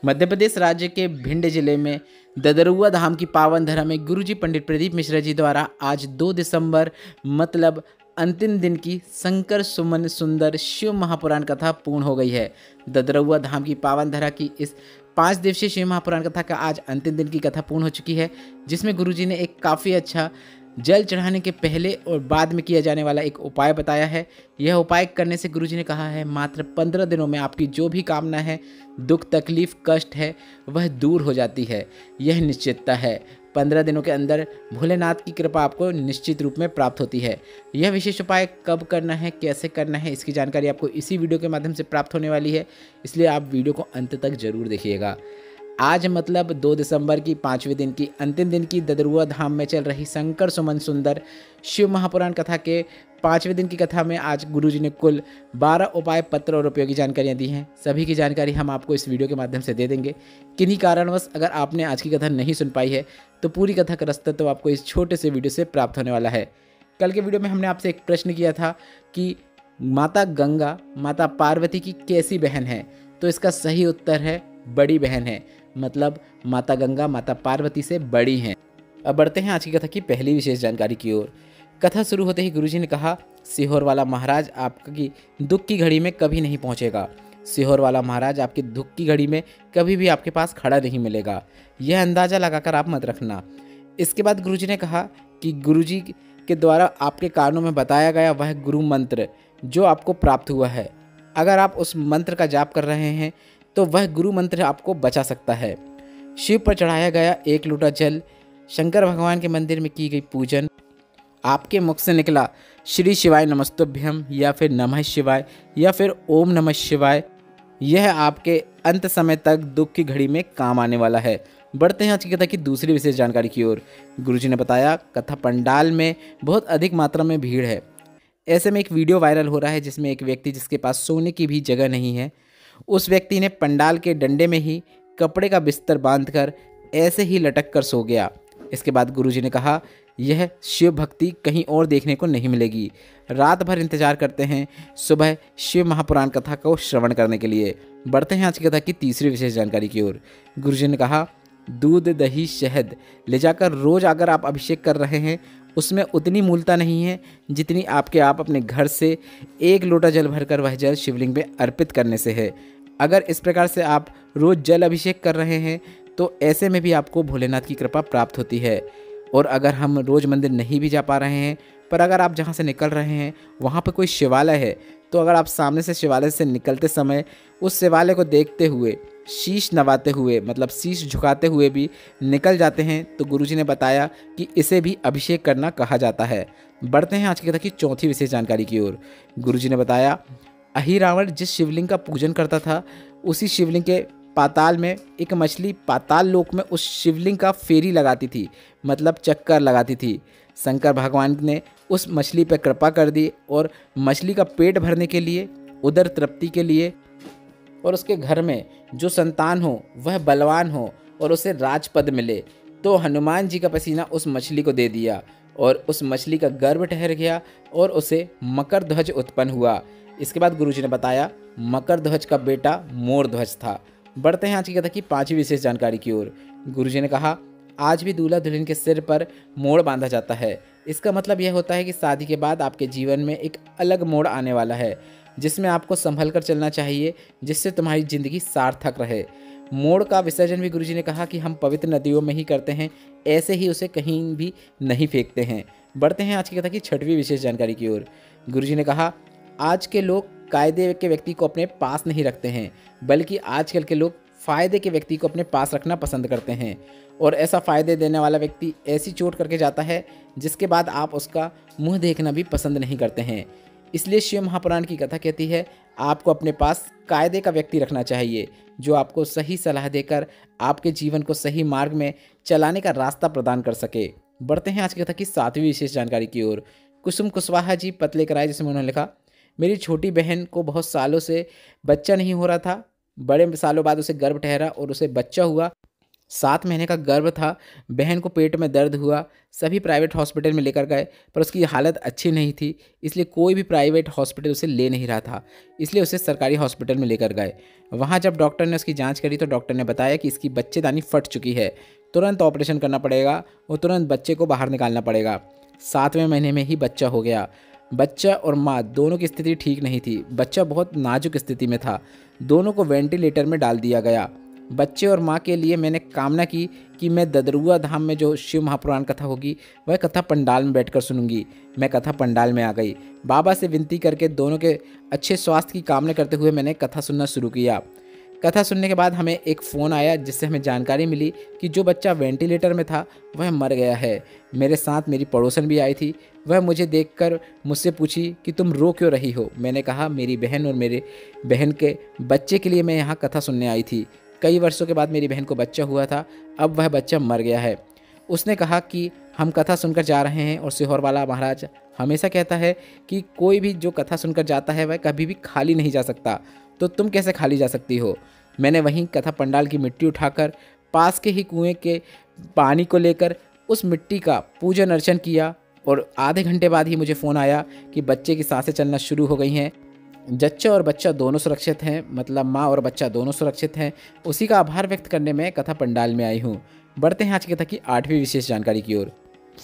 मध्य प्रदेश राज्य के भिंड जिले में ददरुआ धाम की पावन धरा में गुरुजी पंडित प्रदीप मिश्रा जी द्वारा आज 2 दिसंबर मतलब अंतिम दिन की शंकर सुमन सुंदर शिव महापुराण कथा पूर्ण हो गई है। ददरुआ धाम की पावन धरा की इस 5 दिवसीय शिव महापुराण कथा का आज अंतिम दिन की कथा पूर्ण हो चुकी है, जिसमें गुरुजी ने एक काफ़ी अच्छा जल चढ़ाने के पहले और बाद में किया जाने वाला एक उपाय बताया है। यह उपाय करने से गुरुजी ने कहा है मात्र 15 दिनों में आपकी जो भी कामना है, दुख तकलीफ कष्ट है, वह दूर हो जाती है। यह निश्चितता है। 15 दिनों के अंदर भोलेनाथ की कृपा आपको निश्चित रूप में प्राप्त होती है। यह विशेष उपाय कब करना है, कैसे करना है, इसकी जानकारी आपको इसी वीडियो के माध्यम से प्राप्त होने वाली है, इसलिए आप वीडियो को अंत तक जरूर देखिएगा। आज मतलब 2 दिसंबर की 5वें दिन की अंतिम दिन की ददरुआ धाम में चल रही शंकर सुमन सुंदर शिव महापुराण कथा के 5वें दिन की कथा में आज गुरुजी ने कुल 12 उपाय पत्र और उपयोगी जानकारियां दी हैं। सभी की जानकारी हम आपको इस वीडियो के माध्यम से दे देंगे। किन्हीं कारणवश अगर आपने आज की कथा नहीं सुन पाई है तो पूरी कथा का रास्ता तो आपको इस छोटे से वीडियो से प्राप्त होने वाला है। कल के वीडियो में हमने आपसे एक प्रश्न किया था कि माता गंगा माता पार्वती की कैसी बहन है, तो इसका सही उत्तर है बड़ी बहन है, मतलब माता गंगा माता पार्वती से बड़ी हैं। अब बढ़ते हैं आज की कथा की पहली विशेष जानकारी की ओर। कथा शुरू होते ही गुरुजी ने कहा, सीहोर वाला महाराज आपकी दुख की घड़ी में कभी नहीं पहुंचेगा। सीहोर वाला महाराज आपकी दुख की घड़ी में कभी भी आपके पास खड़ा नहीं मिलेगा। यह अंदाज़ा लगाकर आप मत रखना। इसके बाद गुरुजी ने कहा कि गुरुजी के द्वारा आपके कानों में बताया गया वह गुरु मंत्र जो आपको प्राप्त हुआ है, अगर आप उस मंत्र का जाप कर रहे हैं तो वह गुरु मंत्र आपको बचा सकता है। शिव पर चढ़ाया गया 1 लोटा जल, शंकर भगवान के मंदिर में की गई पूजन, आपके मुख से निकला श्री शिवाय नमस्तुभ्यम या फिर नमः शिवाय या फिर ओम नमः शिवाय, यह आपके अंत समय तक दुख की घड़ी में काम आने वाला है। बढ़ते हैं आज की कथा की दूसरी विशेष जानकारी की ओर। गुरुजी ने बताया कथा पंडाल में बहुत अधिक मात्रा में भीड़ है। ऐसे में एक वीडियो वायरल हो रहा है जिसमें एक व्यक्ति जिसके पास सोने की भी जगह नहीं है, उस व्यक्ति ने पंडाल के डंडे में ही कपड़े का बिस्तर बांधकर ऐसे ही लटक कर सो गया। इसके बाद गुरुजी ने कहा यह शिव भक्ति कहीं और देखने को नहीं मिलेगी। रात भर इंतजार करते हैं सुबह शिव महापुराण कथा को श्रवण करने के लिए। बढ़ते हैं आज की कथा की तीसरी विशेष जानकारी की ओर। गुरुजी ने कहा दूध दही शहद ले जाकर रोज अगर आप अभिषेक कर रहे हैं उसमें उतनी मूलता नहीं है जितनी आपके आप अपने घर से 1 लोटा जल भरकर वह जल शिवलिंग में अर्पित करने से है। अगर इस प्रकार से आप रोज जल अभिषेक कर रहे हैं तो ऐसे में भी आपको भोलेनाथ की कृपा प्राप्त होती है। और अगर हम रोज मंदिर नहीं भी जा पा रहे हैं, पर अगर आप जहाँ से निकल रहे हैं वहाँ पर कोई शिवालय है, तो अगर आप सामने से शिवालय से निकलते समय उस शिवालय को देखते हुए शीश नवाते हुए मतलब शीश झुकाते हुए भी निकल जाते हैं तो गुरुजी ने बताया कि इसे भी अभिषेक करना कहा जाता है। बढ़ते हैं आज की कथा की चौथी विशेष जानकारी की ओर। गुरुजी ने बताया अहिरावण जिस शिवलिंग का पूजन करता था उसी शिवलिंग के पाताल में एक मछली पाताल लोक में उस शिवलिंग का फेरी लगाती थी, मतलब चक्कर लगाती थी। शंकर भगवान ने उस मछली पर कृपा कर दी और मछली का पेट भरने के लिए, उदर तृप्ति के लिए और उसके घर में जो संतान हो वह बलवान हो और उसे राजपद मिले, तो हनुमान जी का पसीना उस मछली को दे दिया और उस मछली का गर्भ ठहर गया और उसे मकर ध्वज उत्पन्न हुआ। इसके बाद गुरुजी ने बताया मकर ध्वज का बेटा मोर ध्वज था। बढ़ते हैं आज की कथा की 5वीं विशेष जानकारी की ओर। गुरुजी ने कहा आज भी दूल्हा दुल्हन के सिर पर मोड़ बांधा जाता है। इसका मतलब यह होता है कि शादी के बाद आपके जीवन में एक अलग मोड़ आने वाला है जिसमें आपको संभल कर चलना चाहिए, जिससे तुम्हारी जिंदगी सार्थक रहे। मोड़ का विसर्जन भी गुरुजी ने कहा कि हम पवित्र नदियों में ही करते हैं, ऐसे ही उसे कहीं भी नहीं फेंकते हैं। बढ़ते हैं आज की कथा की 6वीं विशेष जानकारी की ओर। गुरुजी ने कहा आज के लोग कायदे के व्यक्ति को अपने पास नहीं रखते हैं, बल्कि आजकल के लोग फ़ायदे के व्यक्ति को अपने पास रखना पसंद करते हैं, और ऐसा फ़ायदे देने वाला व्यक्ति ऐसी चोट करके जाता है जिसके बाद आप उसका मुंह देखना भी पसंद नहीं करते हैं। इसलिए शिव महापुराण की कथा कहती है आपको अपने पास कायदे का व्यक्ति रखना चाहिए जो आपको सही सलाह देकर आपके जीवन को सही मार्ग में चलाने का रास्ता प्रदान कर सके। बढ़ते हैं आज की कथा की 7वीं विशेष जानकारी की ओर। कुसुम कुशवाहा जी पतले कराए जिसमें उन्होंने लिखा मेरी छोटी बहन को बहुत सालों से बच्चा नहीं हो रहा था, बड़े सालों बाद उसे गर्भ ठहरा और उसे बच्चा हुआ। 7 महीने का गर्भ था। बहन को पेट में दर्द हुआ, सभी प्राइवेट हॉस्पिटल में लेकर गए, पर उसकी हालत अच्छी नहीं थी, इसलिए कोई भी प्राइवेट हॉस्पिटल उसे ले नहीं रहा था, इसलिए उसे सरकारी हॉस्पिटल में लेकर गए। वहाँ जब डॉक्टर ने उसकी जांच करी तो डॉक्टर ने बताया कि इसकी बच्चेदानी फट चुकी है, तुरंत ऑपरेशन करना पड़ेगा और तुरंत बच्चे को बाहर निकालना पड़ेगा। 7वें महीने में ही बच्चा हो गया। बच्चा और माँ दोनों की स्थिति ठीक नहीं थी। बच्चा बहुत नाजुक स्थिति में था। दोनों को वेंटिलेटर में डाल दिया गया। बच्चे और माँ के लिए मैंने कामना की कि मैं ददरुआ धाम में जो शिव महापुराण कथा होगी वह कथा पंडाल में बैठकर सुनूंगी। मैं कथा पंडाल में आ गई। बाबा से विनती करके दोनों के अच्छे स्वास्थ्य की कामना करते हुए मैंने कथा सुनना शुरू किया। कथा सुनने के बाद हमें एक फ़ोन आया जिससे हमें जानकारी मिली कि जो बच्चा वेंटिलेटर में था वह मर गया है। मेरे साथ मेरी पड़ोसन भी आई थी। वह मुझे देखकर मुझसे पूछी कि तुम रो क्यों रही हो। मैंने कहा मेरी बहन और मेरे बहन के बच्चे के लिए मैं यहाँ कथा सुनने आई थी। कई वर्षों के बाद मेरी बहन को बच्चा हुआ था, अब वह बच्चा मर गया है। उसने कहा कि हम कथा सुनकर जा रहे हैं और सिहोर वाला महाराज हमेशा कहता है कि कोई भी जो कथा सुनकर जाता है वह कभी भी खाली नहीं जा सकता, तो तुम कैसे खाली जा सकती हो। मैंने वहीं कथा पंडाल की मिट्टी उठाकर पास के ही कुएं के पानी को लेकर उस मिट्टी का पूजन अर्चन किया और आधे घंटे बाद ही मुझे फ़ोन आया कि बच्चे की सांसें चलना शुरू हो गई हैं। जच्चा और बच्चा दोनों सुरक्षित हैं, मतलब माँ और बच्चा दोनों सुरक्षित हैं। उसी का आभार व्यक्त करने में कथा पंडाल में आई हूँ। बढ़ते हैं आज की कथा की 8वीं विशेष जानकारी की ओर।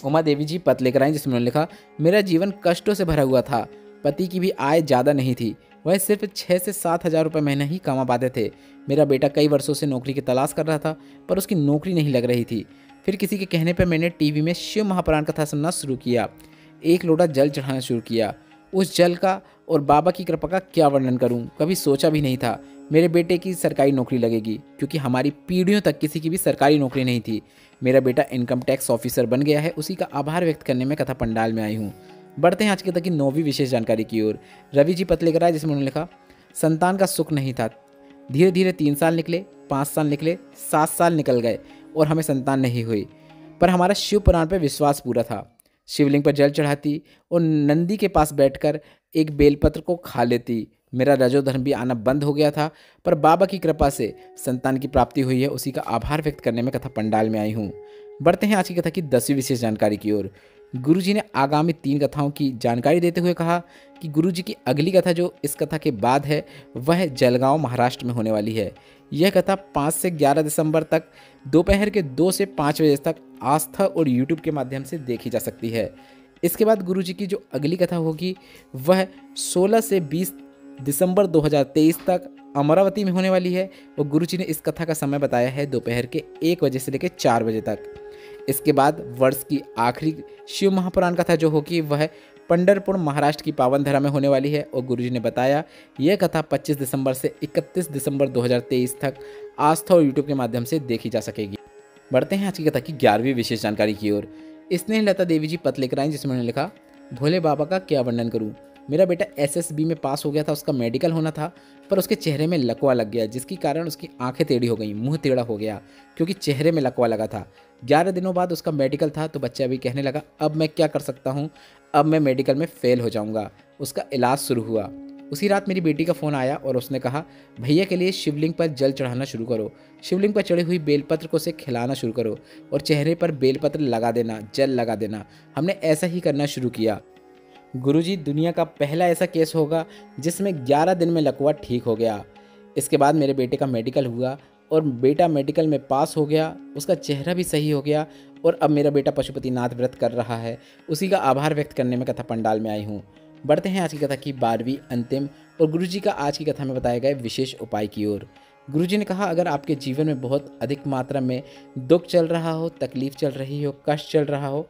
उमा देवी जी पत्र लेकर आई जिसमें उन्होंने लिखा, मेरा जीवन कष्टों से भरा हुआ था। पति की भी आय ज़्यादा नहीं थी, वह सिर्फ 6 से 7 हज़ार रुपये महीने ही कमा पाते थे। मेरा बेटा कई वर्षों से नौकरी की तलाश कर रहा था, पर उसकी नौकरी नहीं लग रही थी। फिर किसी के कहने पर मैंने टीवी में शिव महापुराण कथा सुनना शुरू किया। एक लोटा जल चढ़ाना शुरू किया। उस जल का और बाबा की कृपा का क्या वर्णन करूं, कभी सोचा भी नहीं था मेरे बेटे की सरकारी नौकरी लगेगी, क्योंकि हमारी पीढ़ियों तक किसी की भी सरकारी नौकरी नहीं थी। मेरा बेटा इनकम टैक्स ऑफिसर बन गया है, उसी का आभार व्यक्त करने में कथा पंडाल में आई हूँ। बढ़ते हैं आज की कथा की 9वीं विशेष जानकारी की ओर। रवि जी पत्र लेकर आए जिसमें उन्होंने लिखा, संतान का सुख नहीं था। धीरे धीरे 3 साल निकले, 5 साल निकले, 7 साल निकल गए और हमें संतान नहीं हुई, पर हमारा शिव पुराण पर विश्वास पूरा था। शिवलिंग पर जल चढ़ाती और नंदी के पास बैठकर एक बेलपत्र को खा लेती। मेरा रजोधर्म भी आना बंद हो गया था, पर बाबा की कृपा से संतान की प्राप्ति हुई है, उसी का आभार व्यक्त करने में कथा पंडाल में आई हूँ। बढ़ते हैं आज की कथा की 10वीं विशेष जानकारी की ओर। गुरुजी ने आगामी 3 कथाओं की जानकारी देते हुए कहा कि गुरुजी की अगली कथा जो इस कथा के बाद है वह जलगांव महाराष्ट्र में होने वाली है। यह कथा 5 से 11 दिसंबर तक दोपहर के 2 से 5 बजे तक आस्था और यूट्यूब के माध्यम से देखी जा सकती है। इसके बाद गुरुजी की जो अगली कथा होगी वह 16 से 20 दिसंबर 2023 तक अमरावती में होने वाली है और गुरुजी ने इस कथा का समय बताया है दोपहर के 1 बजे से लेकर 4 बजे तक। इसके बाद वर्ष की आखिरी शिव महापुराण कथा जो होगी वह पंढरपुर महाराष्ट्र की पावन धरा में होने वाली है और गुरुजी ने बताया यह कथा 25 दिसंबर से 31 दिसंबर 2023 तक आस्था और यूट्यूब के माध्यम से देखी जा सकेगी। बढ़ते हैं आज की कथा की 11वीं विशेष जानकारी की ओर। स्नेहलता देवी जी पत्र लेकर आई जिसमें उन्होंने लिखा, भोले बाबा का क्या वर्णन करूं। मेरा बेटा एसएसबी में पास हो गया था, उसका मेडिकल होना था, पर उसके चेहरे में लकवा लग गया जिसके कारण उसकी आंखें टेढ़ी हो गई, मुंह टेढ़ा हो गया क्योंकि चेहरे में लकवा लगा था। 11 दिनों बाद उसका मेडिकल था तो बच्चा भी कहने लगा अब मैं क्या कर सकता हूँ, अब मैं मेडिकल में फ़ेल हो जाऊँगा। उसका इलाज शुरू हुआ। उसी रात मेरी बेटी का फ़ोन आया और उसने कहा भैया के लिए शिवलिंग पर जल चढ़ाना शुरू करो, शिवलिंग पर चढ़ी हुई बेलपत्र को से खिलाना शुरू करो और चेहरे पर बेलपत्र लगा देना, जल लगा देना। हमने ऐसा ही करना शुरू किया। गुरुजी दुनिया का पहला ऐसा केस होगा जिसमें 11 दिन में लकवा ठीक हो गया। इसके बाद मेरे बेटे का मेडिकल हुआ और बेटा मेडिकल में पास हो गया, उसका चेहरा भी सही हो गया और अब मेरा बेटा पशुपतिनाथ व्रत कर रहा है। उसी का आभार व्यक्त करने में कथा पंडाल में आई हूँ। बढ़ते हैं आज की कथा की 12वीं अंतिम और गुरुजी का आज की कथा में बताए गए विशेष उपाय की ओर। गुरुजी ने कहा अगर आपके जीवन में बहुत अधिक मात्रा में दुख चल रहा हो, तकलीफ चल रही हो, कष्ट चल रहा हो,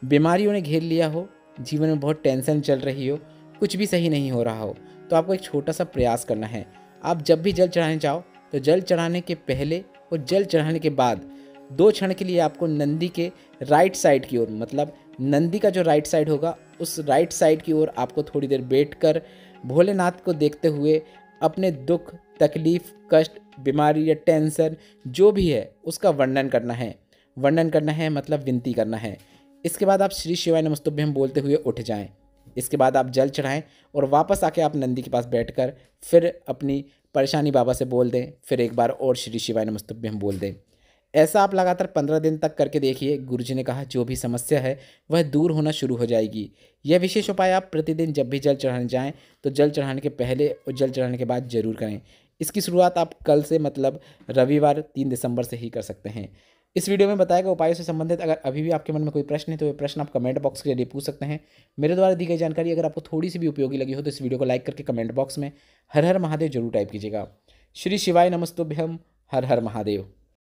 बीमारियों ने घेर लिया हो, जीवन में बहुत टेंशन चल रही हो, कुछ भी सही नहीं हो रहा हो, तो आपको एक छोटा सा प्रयास करना है। आप जब भी जल चढ़ाने जाओ तो जल चढ़ाने के पहले और जल चढ़ाने के बाद 2 क्षण के लिए आपको नंदी के राइट साइड की ओर, मतलब नंदी का जो राइट साइड होगा उस राइट साइड की ओर आपको थोड़ी देर बैठकर भोलेनाथ को देखते हुए अपने दुख, तकलीफ, कष्ट, बीमारी या टेंशन जो भी है उसका वर्णन करना है। वर्णन करना है मतलब विनती करना है। इसके बाद आप श्री शिवाय नमस्तुभ्यम बोलते हुए उठ जाएं। इसके बाद आप जल चढ़ाएं और वापस आके आप नंदी के पास बैठकर फिर अपनी परेशानी बाबा से बोल दें, फिर एक बार और श्री शिवाय नमस्तुभ्यम बोल दें। ऐसा आप लगातार 15 दिन तक करके देखिए। गुरुजी ने कहा जो भी समस्या है वह दूर होना शुरू हो जाएगी। यह विशेष उपाय आप प्रतिदिन जब भी जल चढ़ाने जाएं तो जल चढ़ाने के पहले और जल चढ़ाने के बाद जरूर करें। इसकी शुरुआत आप कल से मतलब रविवार 3 दिसंबर से ही कर सकते हैं। इस वीडियो में बताए गए उपायों से संबंधित अगर अभी भी आपके मन में कोई प्रश्न है तो ये प्रश्न आप कमेंट बॉक्स के जरिए पूछ सकते हैं। मेरे द्वारा दी गई जानकारी अगर आपको थोड़ी सी भी उपयोगी लगी हो तो इस वीडियो को लाइक करके कमेंट बॉक्स में हर हर महादेव जरूर टाइप कीजिएगा। श्री शिवाय नमस्तुभ्यम। हर हर महादेव।